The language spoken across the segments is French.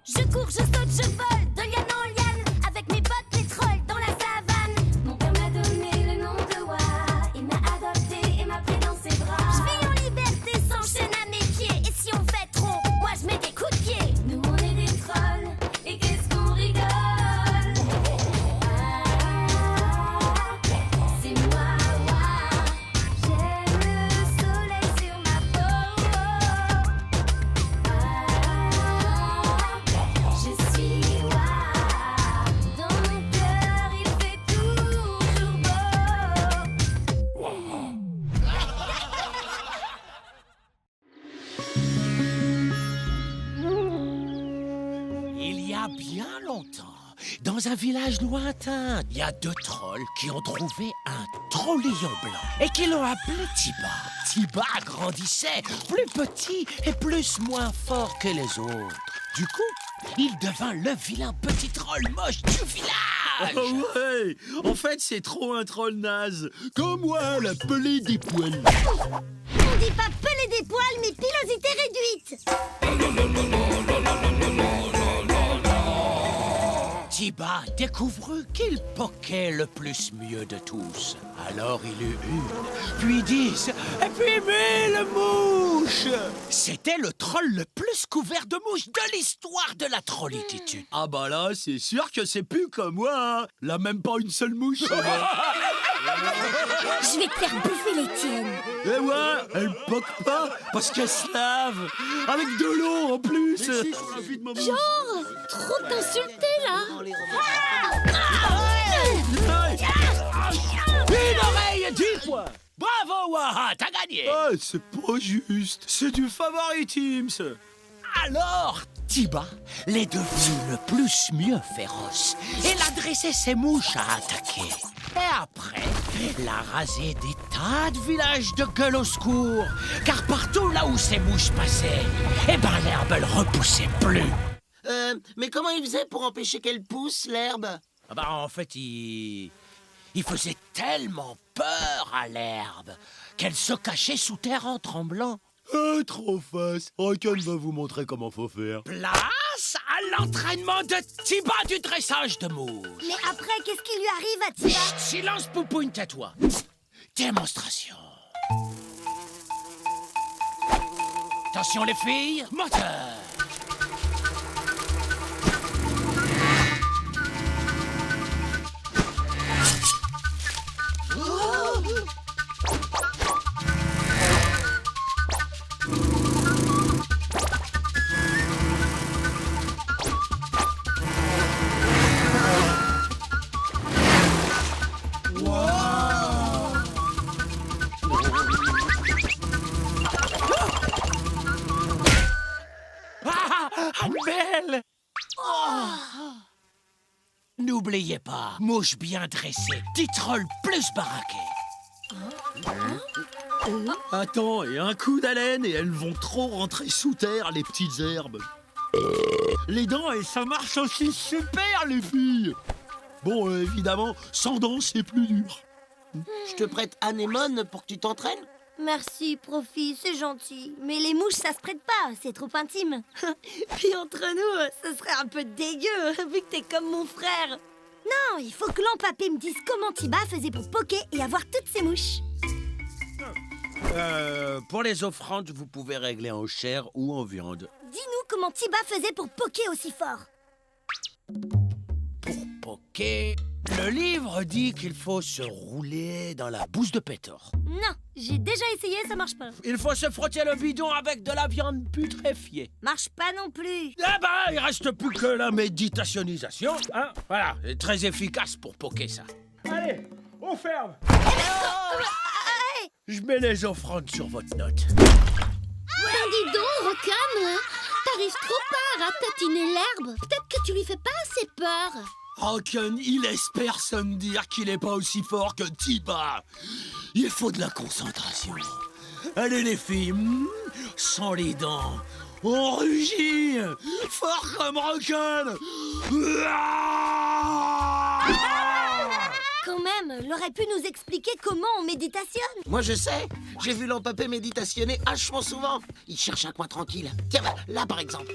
Je cours, je saute, je vole, de liane en liane, avec mes potes les trolls dans la savane. Mon père m'a donné le nom de Wa, il m'a adopté et m'a pris dans ses bras. Je vis en liberté sans chaîne à mes pieds, et si on fait trop, moi je mets des coups de pied. Nous on est des trolls, et qu'est-ce qu'on rigole. C'est moi, Wa, j'aime le soleil sur ma peau. Je suis Wa, dans mon cœur il fait toujours beau. Il y a bien longtemps, dans un village lointain, il y a deux trolls qui ont trouvé un trollillon blanc et qui l'ont appelé Tiba. Tiba grandissait, plus petit et moins fort que les autres. Du coup, il devint le vilain petit troll moche du village. Oh ouais! En fait, c'est trop un troll naze. Comme moi, la pelée des poils. On dit pas peler des poils, mais pilosité réduite. Tiba découvrit qu'il poquait le plus mieux de tous. Alors il eut une, puis 10, et puis 1000 mouches. C'était le troll le plus couvert de mouches de l'histoire de la trollitude. Ah bah là, c'est sûr que c'est plus comme moi, hein. Là, même pas une seule mouche. Je vais te faire bouffer les tiennes. Et ouais, elle poque pas parce qu'elle se lave. Avec de l'eau en plus. Genre, trop t'insulter là. Une oreille, 10 points. Bravo, Waha, t'as gagné. Ah, c'est pas juste. C'est du favoritisme. Alors, Tiba l'est devenu le plus mieux féroce. Elle a dressé ses mouches à attaquer. Et après, elle a rasé des tas de villages de gueule au secours. Car partout là où ces mouches passaient, eh ben l'herbe elle repoussait plus. Mais comment il faisait pour empêcher qu'elle pousse, l'herbe? Ah bah en fait, il faisait tellement peur à l'herbe qu'elle se cachait sous terre en tremblant. Ah, trop face. Rockon va vous montrer comment faut faire. Place à l'entraînement de Tiba du dressage de mouches. Mais après, qu'est-ce qui lui arrive à Tiba? Chut, silence, Poupoune, tais-toi. Démonstration. Attention les filles, moteur. Belle! N'oubliez pas, mouche bien dressée, petit troll plus baraqué. Attends, et un coup d'haleine et elles vont trop rentrer sous terre, les petites herbes. Les dents, et ça marche aussi super, les filles. Bon, évidemment, sans dents, c'est plus dur. Je te prête Anémone pour que tu t'entraînes? Merci, Profi, c'est gentil. Mais les mouches, ça se prête pas, c'est trop intime. Puis entre nous, ce serait un peu dégueu, vu que t'es comme mon frère. Non, il faut que l'empapé me dise comment Tiba faisait pour poker et avoir toutes ces mouches. Pour les offrandes, vous pouvez régler en chair ou en viande. Dis-nous comment Tiba faisait pour poker aussi fort. Pour poker, le livre dit qu'il faut se rouler dans la bouse de pétor. Non, j'ai déjà essayé, ça marche pas. Il faut se frotter le bidon avec de la viande putréfiée. Marche pas non plus. Eh ben, il reste plus que la méditationnisation, hein. Voilà, c'est très efficace pour poker ça. Allez, on ferme. Je mets les offrandes sur votre note. Ben dis donc, Rockon, t'arrives trop tard à tatiner l'herbe. Peut-être que tu lui fais pas assez peur. Rockon, il laisse personne dire qu'il est pas aussi fort que Tiba. Il faut de la concentration. Allez les filles, sans les dents, on rugit, fort comme Rockon. Quand même, elle aurait pu nous expliquer comment on méditationne. Moi, je sais. J'ai vu l'empapé méditationner vachement souvent. Il cherche un coin tranquille. Tiens, là, par exemple.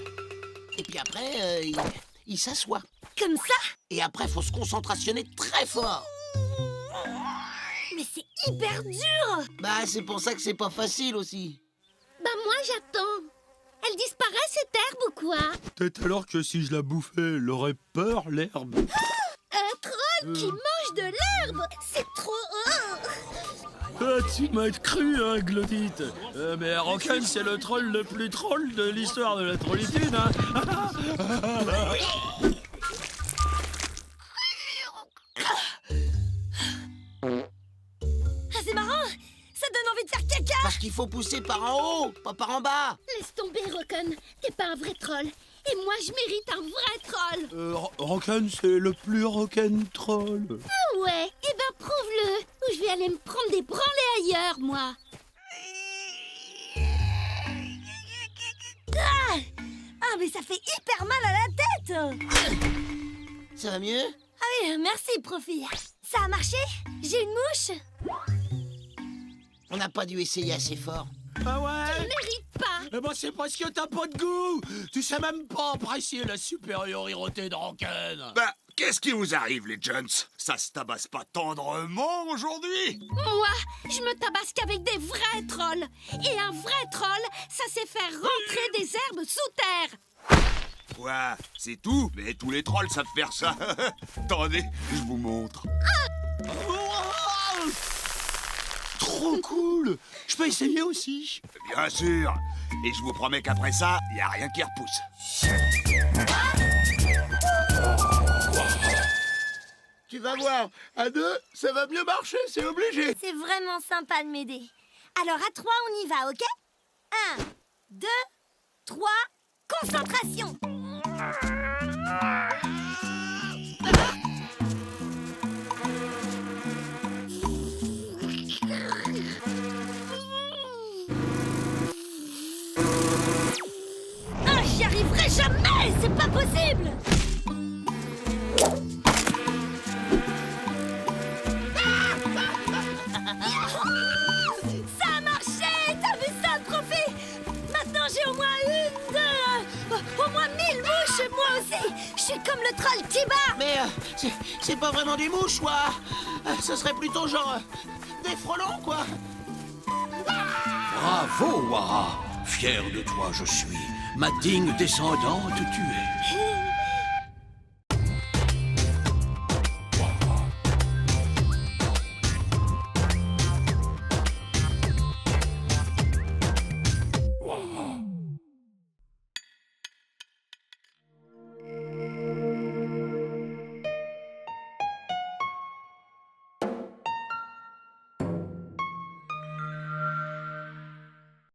Et puis après, il s'assoit. Comme ça? Et après, faut se concentrationner très fort. Mais c'est hyper dur! Bah, c'est pour ça que c'est pas facile aussi. Bah moi j'attends. Elle disparaît cette herbe ou quoi? Peut-être alors que si je la bouffais, elle aurait peur, l'herbe. Un troll qui mange de l'herbe. C'est trop... Ah, tu m'as cru, hein, Glodite. Mais Rocken, c'est le troll le plus troll de l'histoire de la trollitude, hein. Ah, c'est marrant! Ça donne envie de faire caca! Parce qu'il faut pousser par en haut, pas par en bas. Laisse tomber, Rocken. T'es pas un vrai troll. Et moi, je mérite un vrai troll. Rocken, c'est le plus Rocken troll. Ah ouais? Eh ben, prouve-le. Ou je vais aller me prendre des branlées ailleurs, moi. Ah, mais ça fait hyper mal à la tête! Ça va mieux? Ah oui, merci, Profi. Ça a marché? J'ai une mouche? On n'a pas dû essayer assez fort. Ah ouais? Mérite pas. Eh ben, c'est parce que t'as pas de goût. Tu sais même pas apprécier la supériorité de Rocken. Bah, qu'est-ce qui vous arrive, les Jones? Ça se tabasse pas tendrement aujourd'hui? Moi, je me tabasse qu'avec des vrais trolls. Et un vrai troll, ça sait faire rentrer des herbes sous terre. Quoi? C'est tout? Mais tous les trolls savent faire ça. Attendez, je vous montre. Trop cool. Je peux essayer aussi. Bien sûr. Et je vous promets qu'après ça, y a rien qui repousse. Tu vas voir, à deux, ça va mieux marcher, c'est obligé. C'est vraiment sympa de m'aider. Alors, à 3, on y va, ok? 1, 2, 3, concentration! Ah, j'y arriverai jamais. C'est pas possible. Ça a marché! T'as vu ça, le trophée? Maintenant, j'ai au moins une, deux, au moins 1000 mouches, moi aussi! Je suis comme le troll Tiba! Mais c'est pas vraiment des mouches, quoi. Ce serait plutôt genre des frelons, quoi. Bravo, Wara. Fier de toi, je suis. Ma digne descendante, tu es.